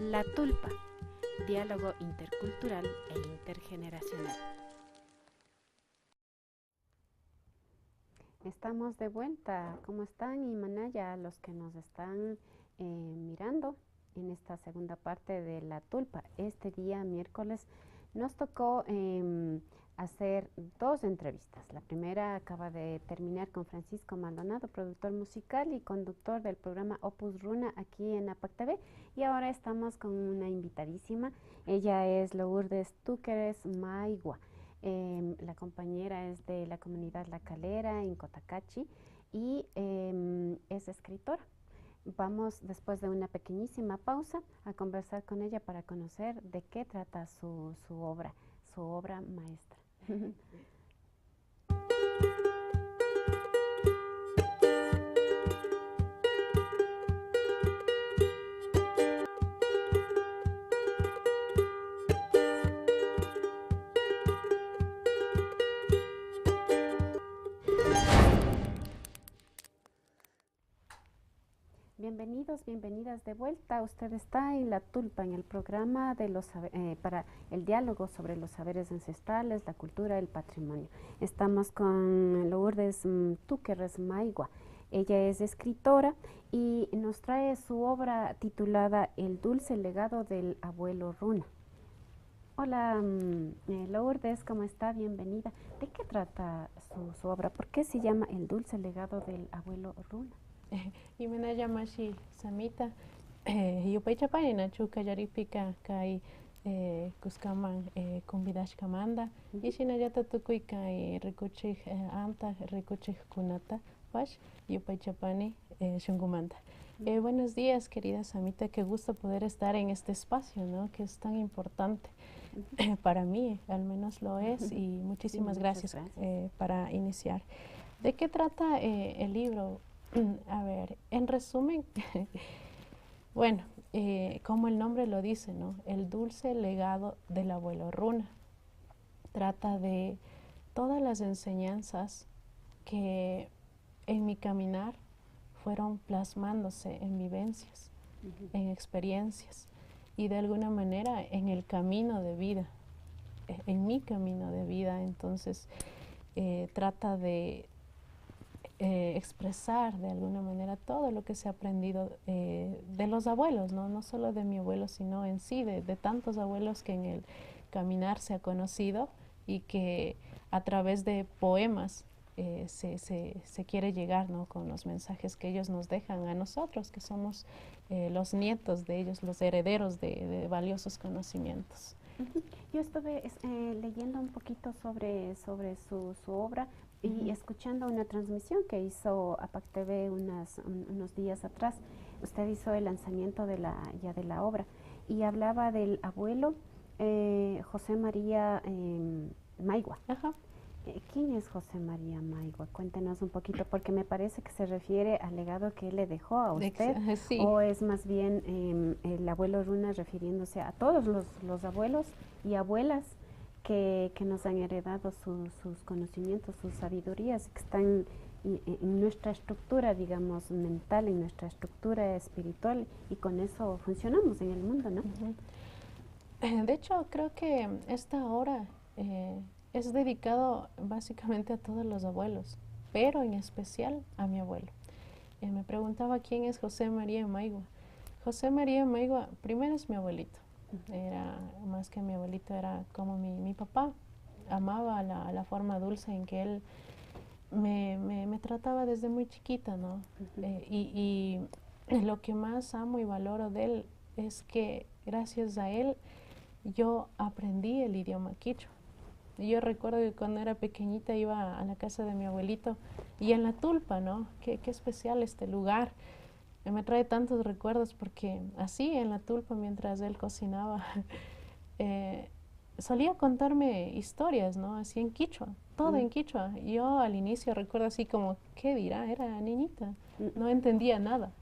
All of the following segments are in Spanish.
La Tulpa, diálogo intercultural e intergeneracional. Estamos de vuelta. ¿Cómo están? Y Manaya, los que nos están mirando en esta segunda parte de La Tulpa. Este día, miércoles, nos tocó hacer dos entrevistas. La primera acaba de terminar con Francisco Maldonado, productor musical y conductor del programa Opus Runa aquí en APAC TV. Y ahora estamos con una invitadísima. Ella es Lourdes Túqueres Maigua. La compañera es de la comunidad La Calera en Cotacachi y es escritora. Vamos, después de una pequeñísima pausa, a conversar con ella para conocer de qué trata su obra maestra. Bienvenidos, bienvenidas de vuelta. Usted está en La Tulpa, en el programa de para el diálogo sobre los saberes ancestrales, la cultura, el patrimonio. Estamos con Lourdes Túqueres Maigua. Ella es escritora y nos trae su obra titulada El dulce legado del abuelo Runa. Hola, Lourdes, ¿cómo está? Bienvenida. ¿De qué trata su obra? ¿Por qué se llama El dulce legado del abuelo Runa? Imena mashi samita yupaychapani nachuka yaripika kay kuskaman convidashkamanta ishinallata tukuy kay rikuchik anta rikuchik kunata wash yupaychapani shunkumanta. Buenos días, querida Samita, qué gusto poder estar en este espacio, ¿no? Que es tan importante para mí, al menos lo es, y muchísimas gracias. Para iniciar. ¿De qué trata el libro? A ver, en resumen, bueno, como el nombre lo dice, ¿no? El dulce legado del abuelo Runa. Trata de todas las enseñanzas que en mi caminar fueron plasmándose en vivencias, en experiencias y de alguna manera en el camino de vida, en mi camino de vida. Entonces, trata de expresar de alguna manera todo lo que se ha aprendido de los abuelos, no solo de mi abuelo, sino en sí, de tantos abuelos que en el caminar se ha conocido y que a través de poemas se quiere llegar, ¿no? Con los mensajes que ellos nos dejan a nosotros, que somos los nietos de ellos, los herederos de valiosos conocimientos. Yo estuve leyendo un poquito sobre su obra y escuchando una transmisión que hizo APAC TV unos días atrás. Usted hizo el lanzamiento de la obra y hablaba del abuelo José María Maigua. Ajá. ¿Quién es José María Maigua? Cuéntenos un poquito, porque me parece que se refiere al legado que él le dejó a usted, Sí. O es más bien el abuelo Runa refiriéndose a todos los abuelos y abuelas que nos han heredado sus conocimientos, sus sabidurías, que están en nuestra estructura, digamos, mental, en nuestra estructura espiritual, y con eso funcionamos en el mundo, ¿no? De hecho, creo que esta obra es dedicado básicamente a todos los abuelos, pero en especial a mi abuelo. Me preguntaba quién es José María Maigua. José María Maigua, primero es mi abuelito. Era más que mi abuelito, era como mi papá. Amaba la forma dulce en que él me trataba desde muy chiquita, ¿no? Y lo que más amo y valoro de él es que gracias a él yo aprendí el idioma quichua. Yo recuerdo que cuando era pequeñita iba a la casa de mi abuelito y en La Tulpa, ¿no? Qué especial este lugar. Me trae tantos recuerdos porque así en La Tulpa, mientras él cocinaba, solía contarme historias, ¿no? Así en quichua, todo en quichua. Yo al inicio recuerdo así como, ¿qué dirá? Era niñita, no entendía nada.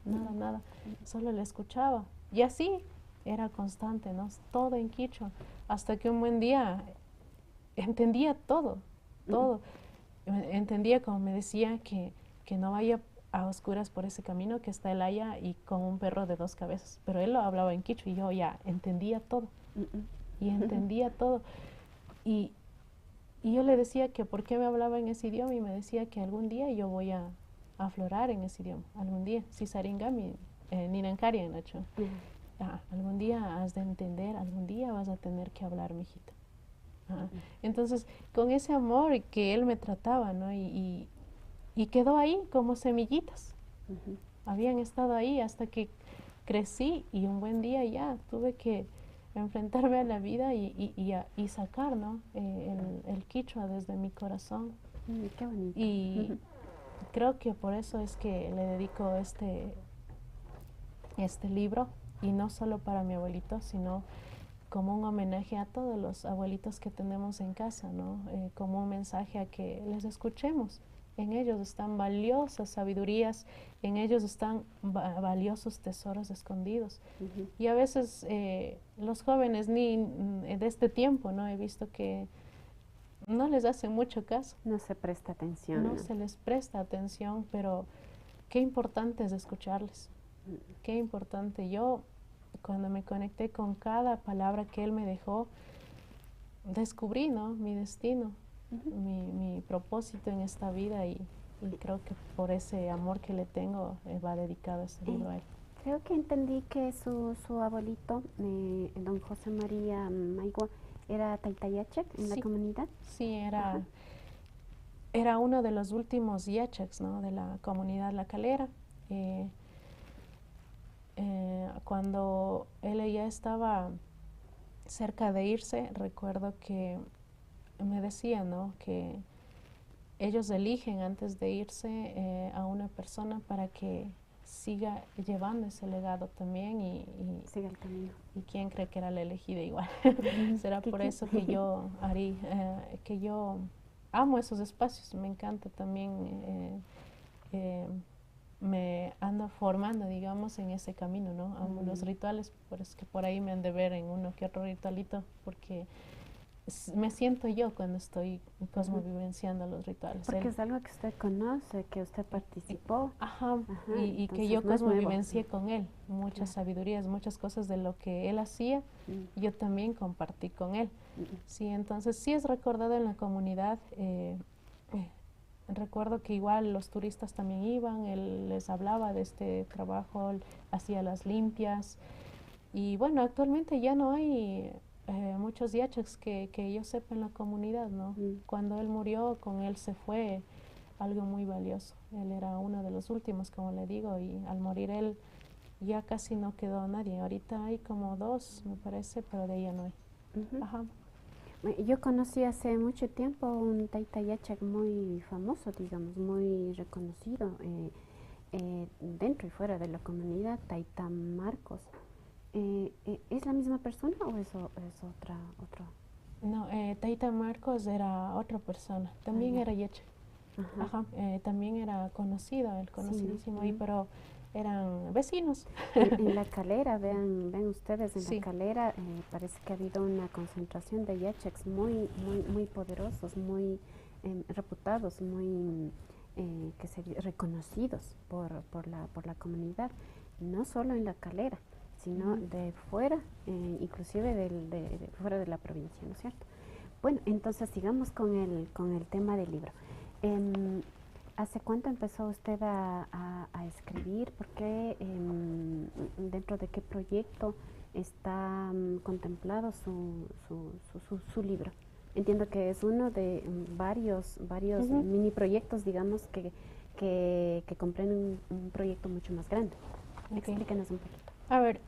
Solo le escuchaba. Y así era constante, ¿no? Todo en quichua. Hasta que un buen día entendía todo. Entendía como me decía que no vaya a oscuras por ese camino que está el haya y con un perro de 2 cabezas. Pero él lo hablaba en quichua y yo ya entendía todo. Y entendía todo. Y yo le decía que por qué me hablaba en ese idioma y me decía que algún día yo voy a aflorar en ese idioma. Algún día. Si saringami, ninankari, Nacho. Algún día has de entender, algún día vas a tener que hablar, mijita. Entonces, con ese amor que él me trataba, ¿no? Y quedó ahí como semillitas. Habían estado ahí hasta que crecí y un buen día ya tuve que enfrentarme a la vida y sacar, ¿no? el quichua desde mi corazón. Qué bonito. Y creo que por eso es que le dedico este libro, y no solo para mi abuelito, sino como un homenaje a todos los abuelitos que tenemos en casa, ¿no? Como un mensaje a que les escuchemos. En ellos están valiosas sabidurías, en ellos están valiosos tesoros escondidos. Y a veces los jóvenes de este tiempo, ¿no? He visto que no les hacen mucho caso. No se presta atención. No se les presta atención, pero qué importante es escucharles. Qué importante. Yo, cuando me conecté con cada palabra que él me dejó, descubrí, ¿no? Mi destino, mi propósito en esta vida, y creo que por ese amor que le tengo va dedicado este libro a él. Creo que entendí que su abuelito, don José María Maigua, era Taitayachek en la comunidad. Sí, era uno de los últimos yacheks, ¿no? De la comunidad La Calera. Cuando él ya estaba cerca de irse, recuerdo que me decía, ¿no? Que ellos eligen antes de irse a una persona para que siga llevando ese legado también y siga el camino. ¿Y quién cree que era la elegida igual? Será por eso que yo que yo amo esos espacios. Me encanta también, me ando formando, digamos, en ese camino, ¿no? Amo los rituales, por eso que por ahí me han de ver en uno que otro ritualito, porque me siento yo cuando estoy cosmovivenciando los rituales. Porque es algo que usted conoce, que usted participó. Y que yo cosmovivencié con él. Muchas sabidurías, muchas cosas de lo que él hacía, yo también compartí con él. Sí, entonces sí es recordado en la comunidad. Recuerdo que igual los turistas también iban, él les hablaba de este trabajo, él hacía las limpias. Y bueno, actualmente ya no hay muchos yacheks que yo sepa en la comunidad, ¿no? Cuando él murió, con él se fue algo muy valioso. Él era uno de los últimos, como le digo, y al morir él ya casi no quedó nadie. Ahorita hay como 2, me parece, pero de ella no hay. Yo conocí hace mucho tiempo un Taitayachek muy famoso, digamos, muy reconocido dentro y fuera de la comunidad, Taita Marcos. ¿Es la misma persona o es otro? No, Taita Marcos era otra persona, también era Yachek. También era conocido, el conocidísimo ahí, pero eran vecinos. En La Calera, ven ustedes, en La Calera parece que ha habido una concentración de yacheks muy poderosos, muy reputados, muy reconocidos por la comunidad, no solo en La Calera, sino de fuera, inclusive de fuera de la provincia, ¿no es cierto? Bueno, entonces sigamos con el tema del libro. ¿Hace cuánto empezó usted a escribir? ¿Por qué? ¿Dentro de qué proyecto está contemplado su libro? Entiendo que es uno de varios mini proyectos, digamos, que comprenden un proyecto mucho más grande. Explíquenos un poquito. A ver,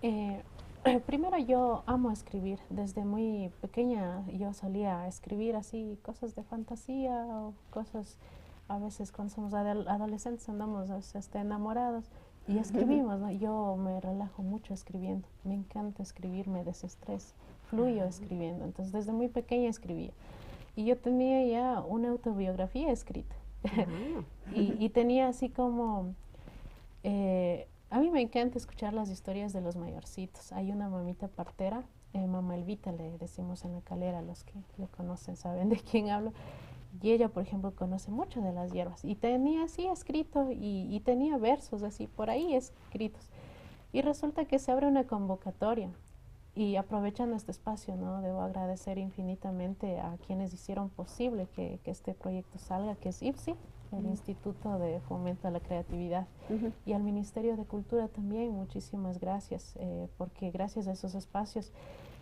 primero yo amo escribir. Desde muy pequeña yo solía escribir así cosas de fantasía o cosas. A veces cuando somos adolescentes andamos hasta enamorados y escribimos, ¿no? Yo me relajo mucho escribiendo, me encanta escribir, me desestreso, fluyo escribiendo. Entonces desde muy pequeña escribía y yo tenía ya una autobiografía escrita y tenía así como, a mí me encanta escuchar las historias de los mayorcitos. Hay una mamita partera, Mamá Elvita le decimos en La Calera, los que le conocen saben de quién hablo. Y ella, por ejemplo, conoce mucho de las hierbas y tenía así escrito y tenía versos así por ahí escritos. Y resulta que se abre una convocatoria y aprovechando este espacio, ¿no? Debo agradecer infinitamente a quienes hicieron posible que este proyecto salga, que es IPSI, el Instituto de Fomento a la Creatividad, y al Ministerio de Cultura también, muchísimas gracias, porque gracias a esos espacios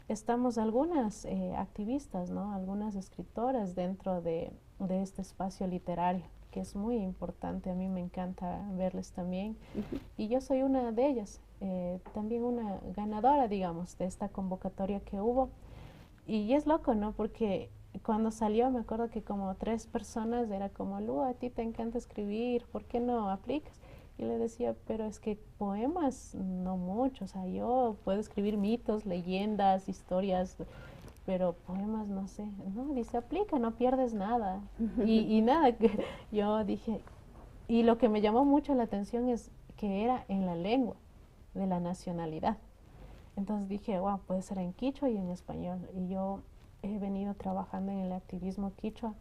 estamos algunas activistas, ¿no? Algunas escritoras dentro de este espacio literario, que es muy importante, a mí me encanta verles también, y yo soy una de ellas, también una ganadora, digamos, de esta convocatoria que hubo, y es loco, ¿no? Porque cuando salió me acuerdo que como 3 personas era como, Lu, a ti te encanta escribir, ¿por qué no aplicas? Y le decía, pero es que poemas no mucho, o sea, yo puedo escribir mitos, leyendas, historias, pero poemas no sé. No, dice, aplica, no pierdes nada. Y nada, que yo dije, y lo que me llamó mucho la atención es que era en la lengua de la nacionalidad. Entonces dije, wow, puede ser en quichua y en español. Y yo he venido trabajando en el activismo quichua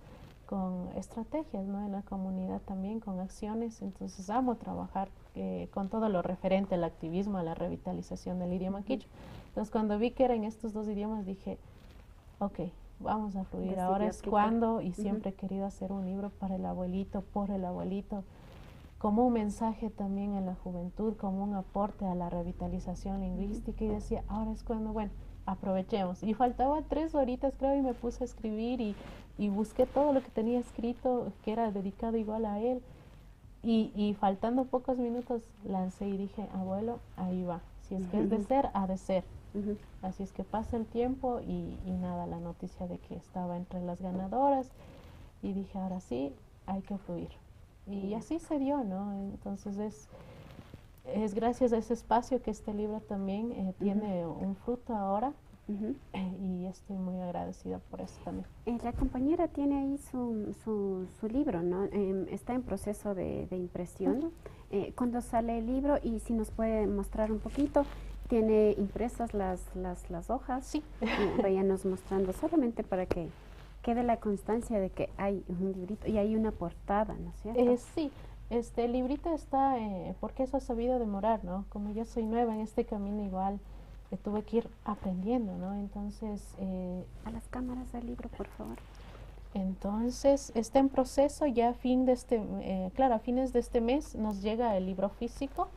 con estrategias, ¿no? En la comunidad también, con acciones. Entonces amo trabajar con todo lo referente al activismo, a la revitalización del idioma quichua. Entonces cuando vi que eran estos 2 idiomas dije, ok, vamos a fluir. Ahora es cuando, y siempre he querido hacer un libro para el abuelito, por el abuelito, como un mensaje también a la juventud, como un aporte a la revitalización lingüística, y decía, ahora es cuando, bueno, aprovechemos. Y faltaba 3 horitas, creo, y me puse a escribir y busqué todo lo que tenía escrito, que era dedicado igual a él. Y faltando pocos minutos lancé y dije, abuelo, ahí va. Si es que es de ser, ha de ser. Así es que pasa el tiempo y nada, la noticia de que estaba entre las ganadoras y dije, ahora sí, hay que fluir. Y así se dio, ¿no? Entonces es gracias a ese espacio que este libro también tiene un fruto ahora y estoy muy agradecida por eso también. La compañera tiene ahí su libro, ¿no? Está en proceso de impresión. Cuando sale el libro, y si nos puede mostrar un poquito, tiene impresas las hojas. Sí. Váyanos mostrando solamente para que quede la constancia de que hay un librito y hay una portada, ¿no es cierto? Sí, el librito está, porque eso ha sabido demorar, ¿no? Como yo soy nueva en este camino igual, tuve que ir aprendiendo, ¿no? Entonces... a las cámaras del libro, por favor. Entonces, está en proceso, ya a fin de claro, a fines de este mes nos llega el libro físico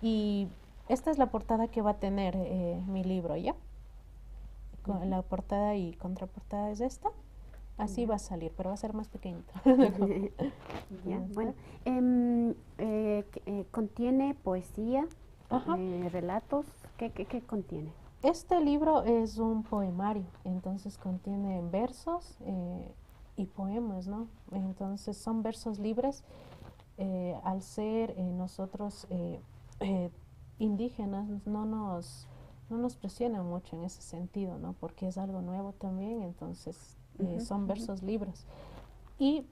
y esta es la portada que va a tener mi libro, ¿ya? La portada y contraportada es esta. Así va a salir, pero va a ser más pequeñito. Ya, bueno. ¿Contiene poesía, relatos? ¿Qué contiene? Este libro es un poemario, entonces contiene versos y poemas, ¿no? Entonces son versos libres. Al ser nosotros indígenas, no nos presiona mucho en ese sentido, ¿no? Porque es algo nuevo también, entonces son versos libres. Y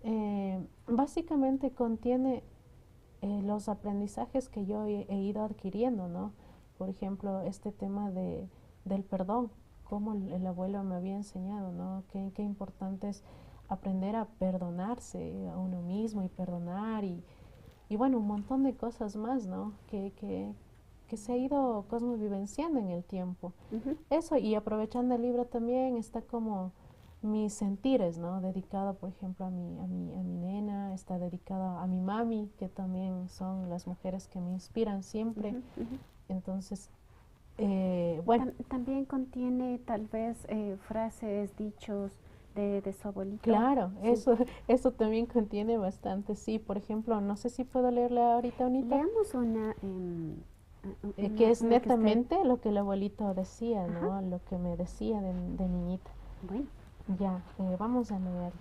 básicamente contiene los aprendizajes que yo he ido adquiriendo, ¿no? Por ejemplo, este tema del perdón, como el abuelo me había enseñado, ¿no? Qué importante es aprender a perdonarse a uno mismo y perdonar y bueno, un montón de cosas más, ¿no? Que se ha ido cosmovivenciando en el tiempo. Eso, y aprovechando el libro también está como mis sentires, ¿no? Dedicado, por ejemplo, a mi nena, está dedicado a mi mami, que también son las mujeres que me inspiran siempre. Entonces, bueno. También contiene tal vez frases, dichos de su abuelito. Claro, sí. Eso también contiene bastante, sí. Por ejemplo, no sé si puedo leerla ahorita, Unita. Leamos una... que es netamente lo que el abuelito decía, ¿no? Lo que me decía de niñita. Bueno. Ya, vamos a leerlo.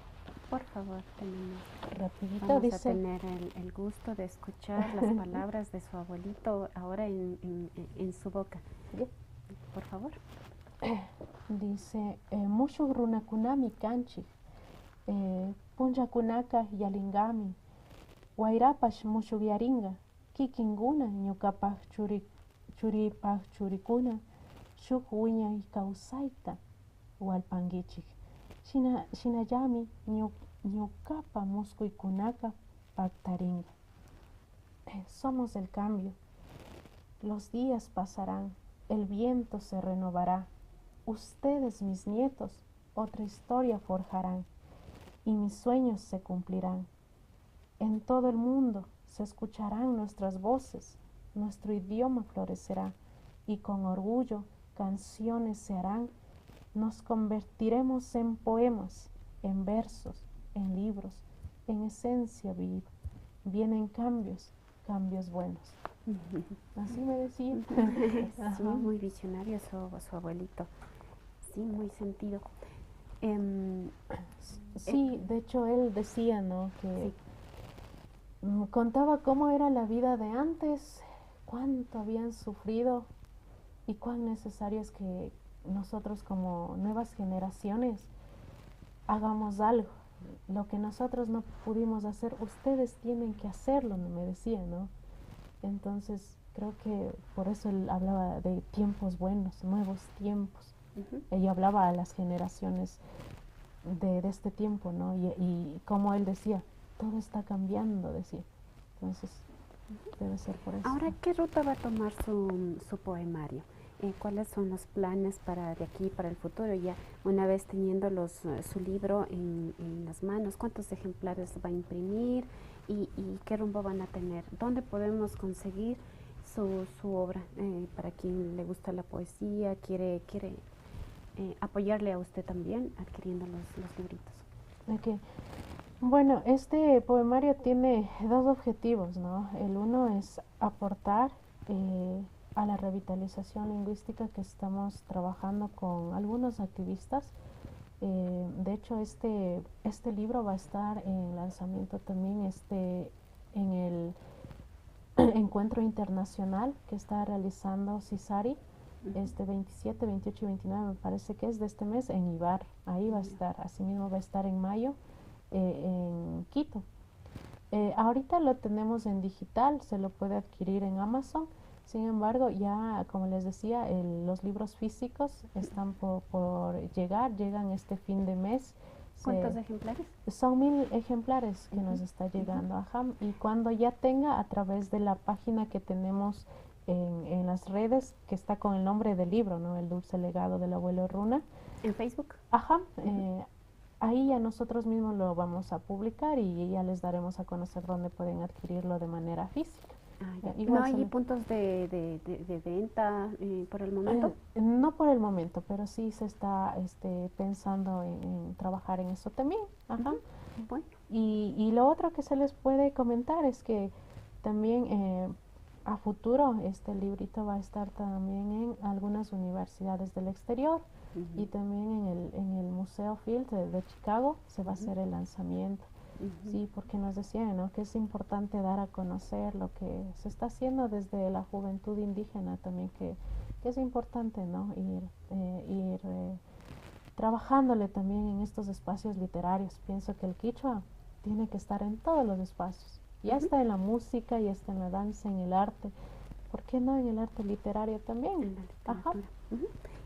Por favor, tenemos rapidito. Vamos a tener el gusto de escuchar las palabras de su abuelito ahora en su boca. ¿Sí? Por favor. Dice, mushuk runakunami kanchik, punchakunaka yalingami, wairapash mushuk yaringa, kikinguna ñukapaj churipaj churikuna, shuk wiñay kawsayta walpankichik. Shinallami ñuqapa muskuykunaqa paktarinqa. Somos el cambio. Los días pasarán, el viento se renovará. Ustedes, mis nietos, otra historia forjarán y mis sueños se cumplirán. En todo el mundo se escucharán nuestras voces, nuestro idioma florecerá y con orgullo canciones se harán. Nos convertiremos en poemas, en versos, en libros, en esencia viva. Vienen cambios, cambios buenos. Así me decía. Sí, muy visionario su abuelito. Sí, muy sentido. Sí, de hecho él decía, ¿no? Que sí. Contaba cómo era la vida de antes, cuánto habían sufrido y cuán necesario es que nosotros como nuevas generaciones hagamos algo. Lo que nosotros no pudimos hacer, ustedes tienen que hacerlo, me decía, ¿no? Entonces creo que por eso él hablaba de tiempos buenos, nuevos tiempos. Ella hablaba a las generaciones de este tiempo, ¿no? Y como él decía, todo está cambiando, decía. Entonces, debe ser por eso. Ahora, ¿qué ruta va a tomar su poemario? ¿Cuáles son los planes para de aquí, para el futuro? Ya una vez teniendo su libro en las manos, ¿cuántos ejemplares va a imprimir y qué rumbo van a tener? ¿Dónde podemos conseguir su obra? Para quien le gusta la poesía, quiere apoyarle a usted también adquiriendo los libritos. Okay. Bueno, este poemario tiene dos objetivos, ¿no? El uno es aportar a la revitalización lingüística que estamos trabajando con algunos activistas. De hecho, este libro va a estar en lanzamiento también en el encuentro internacional que está realizando CISARI, 27, 28 y 29 me parece que es de este mes en Ibar. Ahí va a estar, asimismo va a estar en mayo en Quito. Ahorita lo tenemos en digital, se lo puede adquirir en Amazon. Sin embargo, ya como les decía, los libros físicos están por llegan este fin de mes. ¿Cuántos ejemplares? Son 1000 ejemplares que nos está llegando. Ajá. Y cuando ya tenga, a través de la página que tenemos en las redes, que está con el nombre del libro, ¿no? El dulce legado del abuelo Runa. ¿En Facebook? Ajá. Ahí ya nosotros mismos lo vamos a publicar y ya les daremos a conocer dónde pueden adquirirlo de manera física. ¿No hay puntos de venta por el momento? No por el momento, pero sí se está pensando en trabajar en eso también. Ajá. Bueno. Y lo otro que se les puede comentar es que también a futuro este librito va a estar también en algunas universidades del exterior y también en el Museo Field de Chicago se va a hacer el lanzamiento. Sí, porque nos decían, ¿no? Que es importante dar a conocer lo que se está haciendo desde la juventud indígena también, que es importante, ¿no? Ir trabajándole también en estos espacios literarios. Pienso que el quichua tiene que estar en todos los espacios. Ya está en la música, ya está en la danza, en el arte. ¿Por qué no en el arte literario también? Ajá.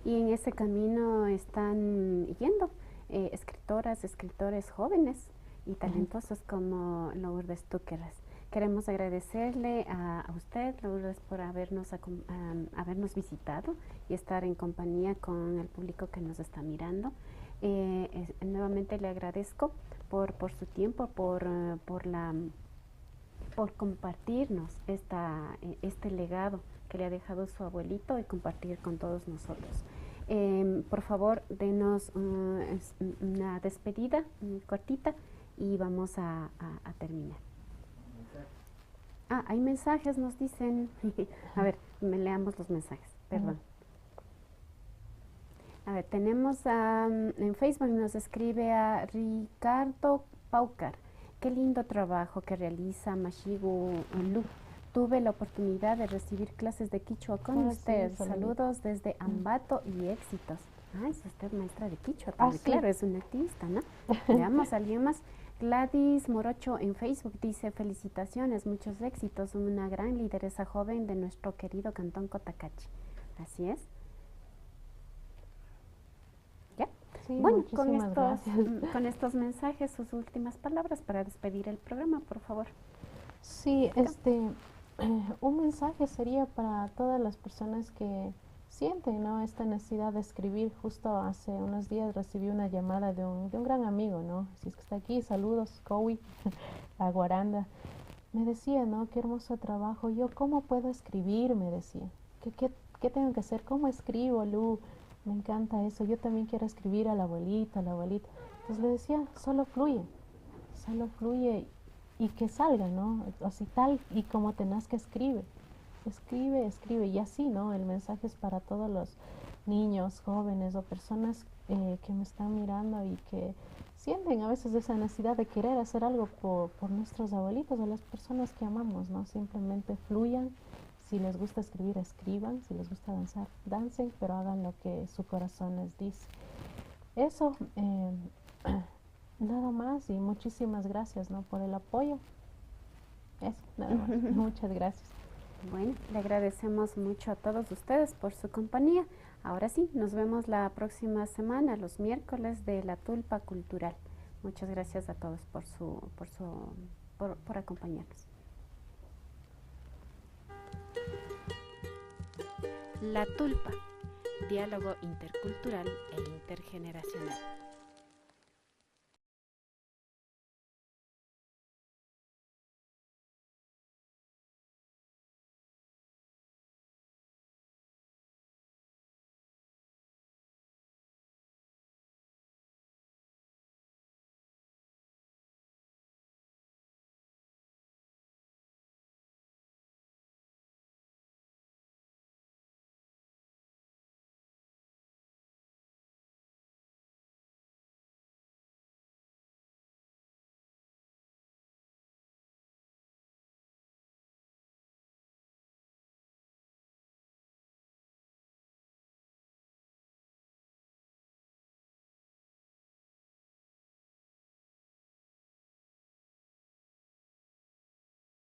Y en ese camino están yendo escritoras, escritores jóvenes y talentosos como Lourdes Túqueras. Queremos agradecerle a usted, Lourdes, por habernos visitado y estar en compañía con el público que nos está mirando. Nuevamente le agradezco por su tiempo, por compartirnos este legado que le ha dejado su abuelito y compartir con todos nosotros. Por favor, denos una despedida cortita y vamos a terminar. Hay mensajes, nos dicen. A ver, leamos los mensajes, perdón. A ver, tenemos en Facebook, nos escribe a Ricardo Paucar. Qué lindo trabajo que realiza Mashigu Lu. Tuve la oportunidad de recibir clases de quichua con usted. Sí, saludos desde Ambato y éxitos. Es usted maestra de quichua también. Claro, es una activista, ¿no? Veamos a alguien más. Gladys Morocho en Facebook dice: felicitaciones, muchos éxitos, una gran lideresa joven de nuestro querido cantón Cotacachi. Así es. ¿Ya? Sí, Bueno, muchísimas gracias. con estos mensajes, sus últimas palabras para despedir el programa, por favor. Sí, un mensaje sería para todas las personas que sienten, ¿no?, esta necesidad de escribir. Justo hace unos días recibí una llamada de un gran amigo, ¿no? Si es que está aquí, saludos, Cowi, a Guaranda. Me decía, ¿no?, qué hermoso trabajo. Yo, ¿cómo puedo escribir? Me decía. ¿Qué tengo que hacer? ¿Cómo escribo, Lu? Me encanta eso. Yo también quiero escribir a la abuelita, a la abuelita. Entonces le decía, solo fluye y que salga, ¿no? Así tal y como te nazca, escribe. Escribe, escribe. Y así, ¿no? El mensaje es para todos los niños, jóvenes o personas que me están mirando y que sienten a veces esa necesidad de querer hacer algo por nuestros abuelitos o las personas que amamos, ¿no? Simplemente fluyan. Si les gusta escribir, escriban. Si les gusta danzar, dancen, pero hagan lo que su corazón les dice. Eso, nada más, y muchísimas gracias, ¿no?, por el apoyo. Eso, nada más. Muchas gracias. Bueno, le agradecemos mucho a todos ustedes por su compañía. Ahora sí, nos vemos la próxima semana, los miércoles de la Tulpa Cultural. Muchas gracias a todos por acompañarnos. La Tulpa, diálogo intercultural e intergeneracional.